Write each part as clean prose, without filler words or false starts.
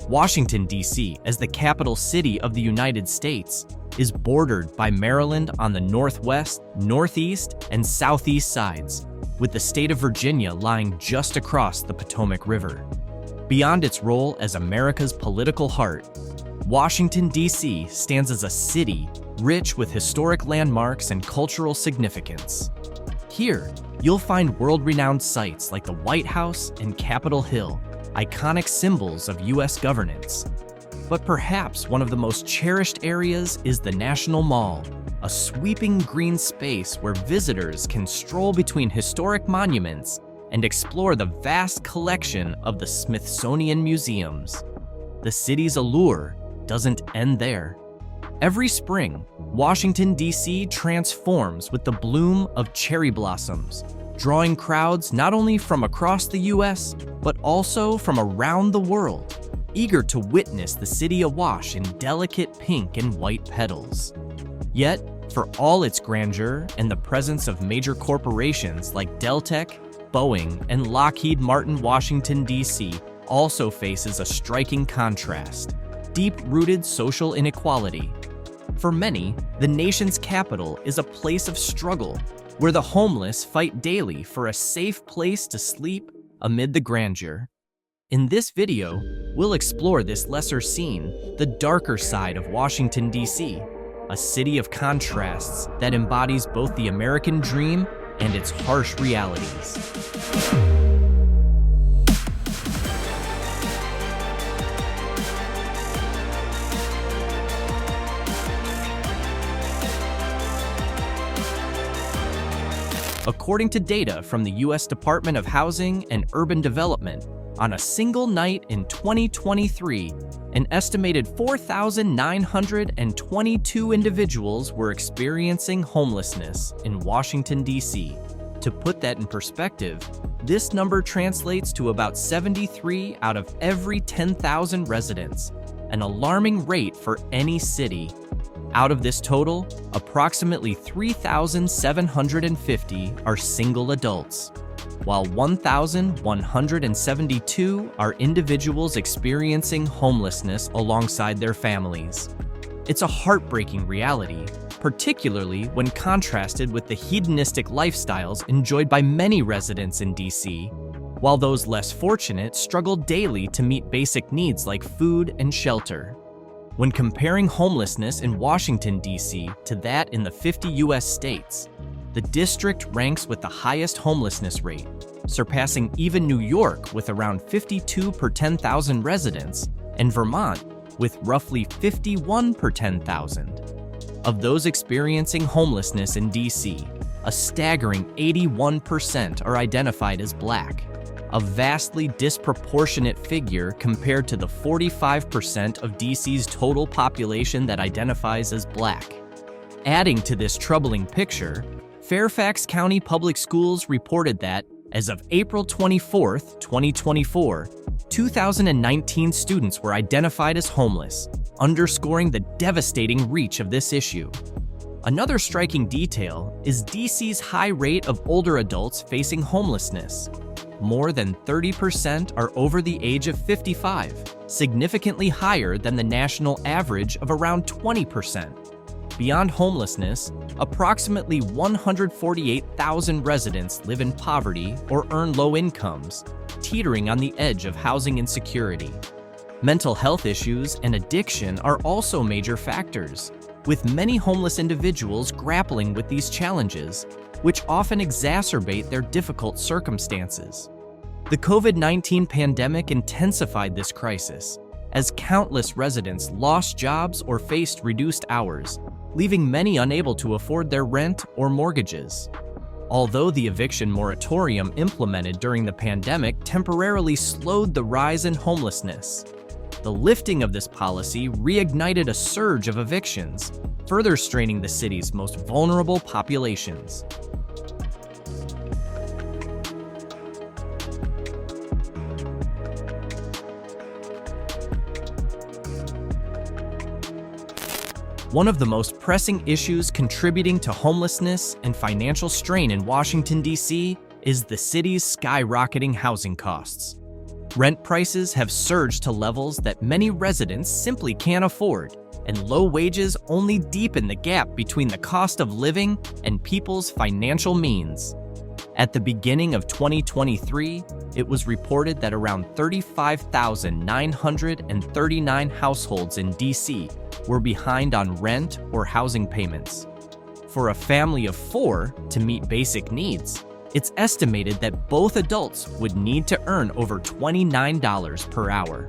Washington, D.C., as the capital city of the United States, is bordered by Maryland on the northwest, northeast, and southeast sides, with the state of Virginia lying just across the Potomac River. Beyond its role as America's political heart, Washington, D.C. stands as a city rich with historic landmarks and cultural significance. Here, you'll find world-renowned sites like the White House and Capitol Hill, iconic symbols of U.S. governance. But perhaps one of the most cherished areas is the National Mall, a sweeping green space where visitors can stroll between historic monuments and explore the vast collection of the Smithsonian museums. The city's allure doesn't end there. Every spring, Washington, D.C. transforms with the bloom of cherry blossoms, drawing crowds not only from across the U.S., but also from around the world, eager to witness the city awash in delicate pink and white petals. Yet, for all its grandeur and the presence of major corporations like Deltec, Boeing, and Lockheed Martin, Washington, D.C. also faces a striking contrast: deep-rooted social inequality. For many, the nation's capital is a place of struggle, where the homeless fight daily for a safe place to sleep amid the grandeur. In this video, we'll explore this lesser scene, the darker side of Washington, D.C., a city of contrasts that embodies both the American dream and its harsh realities. According to data from the U.S. Department of Housing and Urban Development, on a single night in 2023, an estimated 4,922 individuals were experiencing homelessness in Washington, D.C. To put that in perspective, this number translates to about 73 out of every 10,000 residents, an alarming rate for any city. Out of this total, approximately 3,750 are single adults, while 1,172 are individuals experiencing homelessness alongside their families. It's a heartbreaking reality, particularly when contrasted with the hedonistic lifestyles enjoyed by many residents in D.C., while those less fortunate struggle daily to meet basic needs like food and shelter. When comparing homelessness in Washington, D.C. to that in the 50 U.S. states, the district ranks with the highest homelessness rate, surpassing even New York with around 52 per 10,000 residents, and Vermont with roughly 51 per 10,000. Of those experiencing homelessness in D.C., a staggering 81% are identified as Black, a vastly disproportionate figure compared to the 45% of D.C.'s total population that identifies as Black. Adding to this troubling picture, Fairfax County Public Schools reported that, as of April 24, 2024, 2,019 students were identified as homeless, underscoring the devastating reach of this issue. Another striking detail is D.C.'s high rate of older adults facing homelessness. More than 30% are over the age of 55, significantly higher than the national average of around 20%. Beyond homelessness, approximately 148,000 residents live in poverty or earn low incomes, teetering on the edge of housing insecurity. Mental health issues and addiction are also major factors, with many homeless individuals grappling with these challenges, which often exacerbate their difficult circumstances. The COVID-19 pandemic intensified this crisis, as countless residents lost jobs or faced reduced hours, leaving many unable to afford their rent or mortgages. Although the eviction moratorium implemented during the pandemic temporarily slowed the rise in homelessness, the lifting of this policy reignited a surge of evictions, further straining the city's most vulnerable populations. One of the most pressing issues contributing to homelessness and financial strain in Washington, D.C. is the city's skyrocketing housing costs. Rent prices have surged to levels that many residents simply can't afford, and low wages only deepen the gap between the cost of living and people's financial means. At the beginning of 2023, it was reported that around 35,939 households in DC were behind on rent or housing payments. For a family of 4 to meet basic needs, it's estimated that both adults would need to earn over $29 per hour.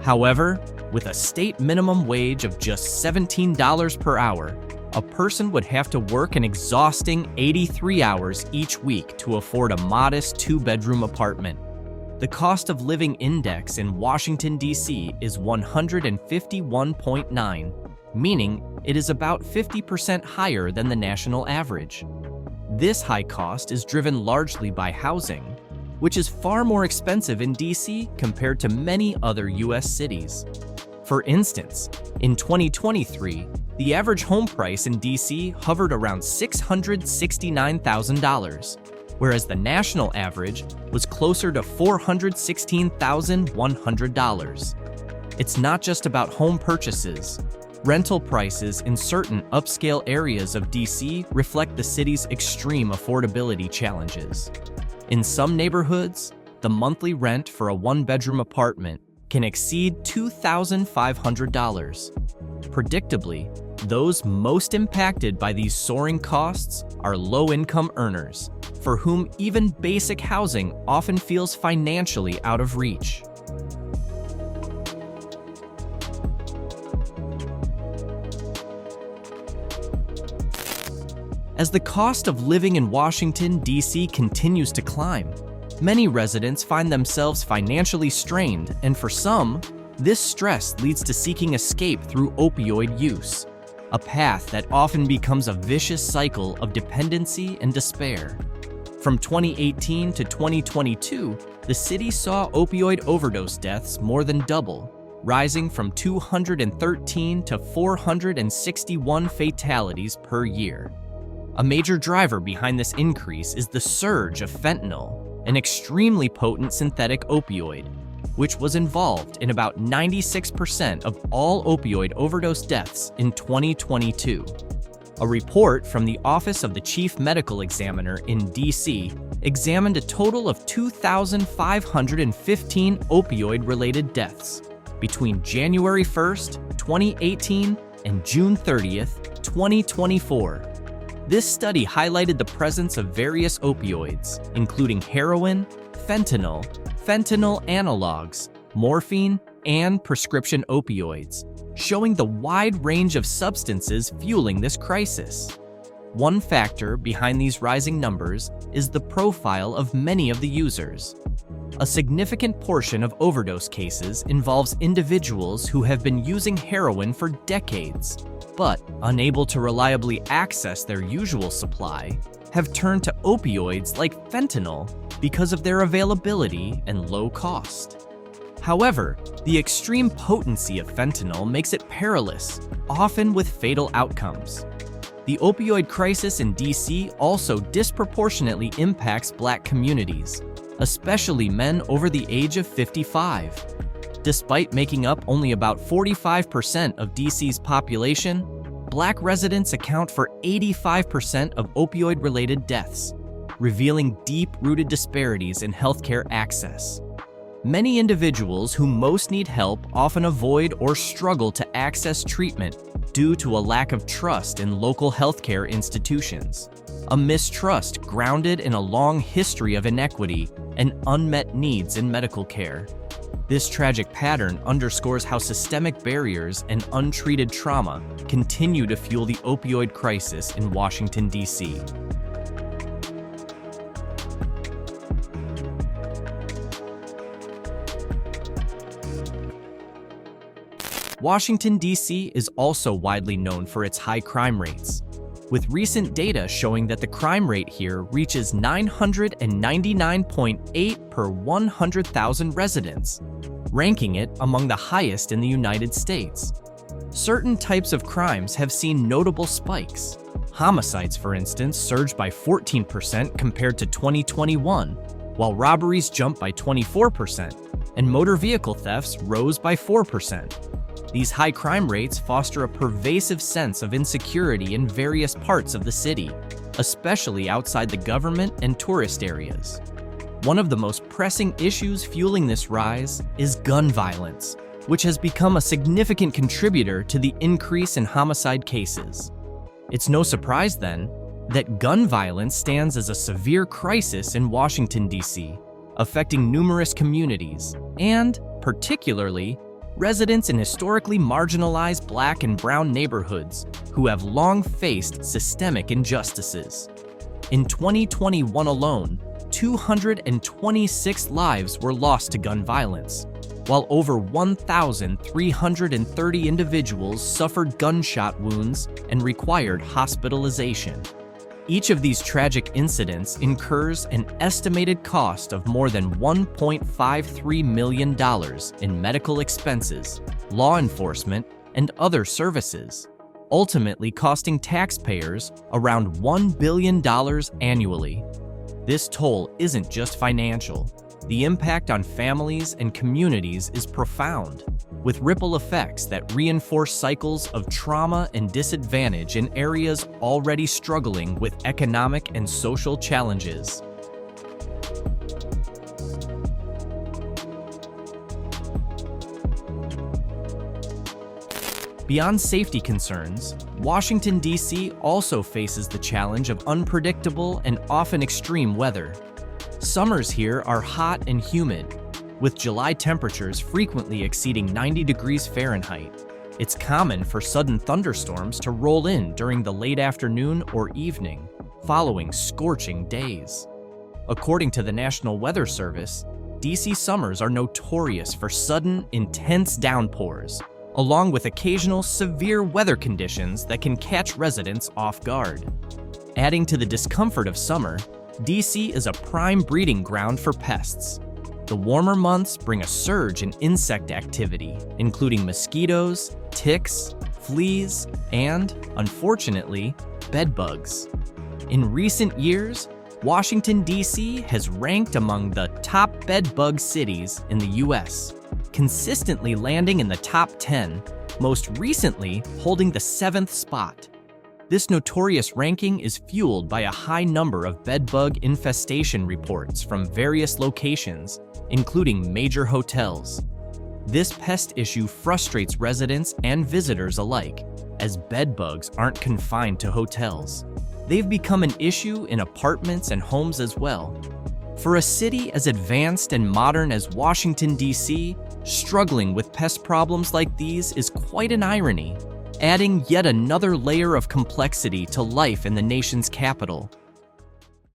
However, with a state minimum wage of just $17 per hour, a person would have to work an exhausting 83 hours each week to afford a modest 2-bedroom apartment. The cost of living index in Washington, D.C. is 151.9, meaning it is about 50% higher than the national average. This high cost is driven largely by housing, which is far more expensive in D.C. compared to many other U.S. cities. For instance, in 2023, the average home price in D.C. hovered around $669,000, whereas the national average was closer to $416,100. It's not just about home purchases. Rental prices in certain upscale areas of D.C. reflect the city's extreme affordability challenges. In some neighborhoods, the monthly rent for a 1-bedroom apartment can exceed $2,500. Predictably, those most impacted by these soaring costs are low-income earners, for whom even basic housing often feels financially out of reach. As the cost of living in Washington, D.C. continues to climb, many residents find themselves financially strained, and for some, this stress leads to seeking escape through opioid use, a path that often becomes a vicious cycle of dependency and despair. From 2018 to 2022, the city saw opioid overdose deaths more than double, rising from 213 to 461 fatalities per year. A major driver behind this increase is the surge of fentanyl, an extremely potent synthetic opioid, which was involved in about 96% of all opioid overdose deaths in 2022. A report from the Office of the Chief Medical Examiner in D.C. examined a total of 2,515 opioid-related deaths between January 1st, 2018 and June 30th, 2024. This study highlighted the presence of various opioids, including heroin, fentanyl, fentanyl analogs, morphine, and prescription opioids, showing the wide range of substances fueling this crisis. One factor behind these rising numbers is the profile of many of the users. A significant portion of overdose cases involves individuals who have been using heroin for decades, but, unable to reliably access their usual supply, have turned to opioids like fentanyl because of their availability and low cost. However, the extreme potency of fentanyl makes it perilous, often with fatal outcomes. The opioid crisis in D.C. also disproportionately impacts Black communities, especially men over the age of 55. Despite making up only about 45% of D.C.'s population, Black residents account for 85% of opioid-related deaths, revealing deep-rooted disparities in healthcare access. Many individuals who most need help often avoid or struggle to access treatment due to a lack of trust in local healthcare institutions, a mistrust grounded in a long history of inequity and unmet needs in medical care. This tragic pattern underscores how systemic barriers and untreated trauma continue to fuel the opioid crisis in Washington, D.C. Washington, D.C. is also widely known for its high crime rates, with recent data showing that the crime rate here reaches 999.8 per 100,000 residents, ranking it among the highest in the United States. Certain types of crimes have seen notable spikes. Homicides, for instance, surged by 14% compared to 2021, while robberies jumped by 24%. and motor vehicle thefts rose by 4%. These high crime rates foster a pervasive sense of insecurity in various parts of the city, especially outside the government and tourist areas. One of the most pressing issues fueling this rise is gun violence, which has become a significant contributor to the increase in homicide cases. It's no surprise, then, that gun violence stands as a severe crisis in Washington, D.C., affecting numerous communities, and, particularly, residents in historically marginalized Black and brown neighborhoods who have long faced systemic injustices. In 2021 alone, 226 lives were lost to gun violence, while over 1,330 individuals suffered gunshot wounds and required hospitalization. Each of these tragic incidents incurs an estimated cost of more than $1.53 million in medical expenses, law enforcement, and other services, ultimately costing taxpayers around $1 billion annually. This toll isn't just financial. The impact on families and communities is profound, with ripple effects that reinforce cycles of trauma and disadvantage in areas already struggling with economic and social challenges. Beyond safety concerns, Washington, D.C. also faces the challenge of unpredictable and often extreme weather. Summers here are hot and humid, with July temperatures frequently exceeding 90 degrees Fahrenheit. It's common for sudden thunderstorms to roll in during the late afternoon or evening, following scorching days. According to the National Weather Service, D.C. summers are notorious for sudden, intense downpours, along with occasional severe weather conditions that can catch residents off guard. Adding to the discomfort of summer, D.C. is a prime breeding ground for pests. The warmer months bring a surge in insect activity, including mosquitoes, ticks, fleas, and, unfortunately, bedbugs. In recent years, Washington, D.C. has ranked among the top bedbug cities in the U.S., consistently landing in the top 10, most recently holding the 7th spot. This notorious ranking is fueled by a high number of bedbug infestation reports from various locations, including major hotels. This pest issue frustrates residents and visitors alike, as bedbugs aren't confined to hotels. They've become an issue in apartments and homes as well. For a city as advanced and modern as Washington, D.C., struggling with pest problems like these is quite an irony, adding yet another layer of complexity to life in the nation's capital.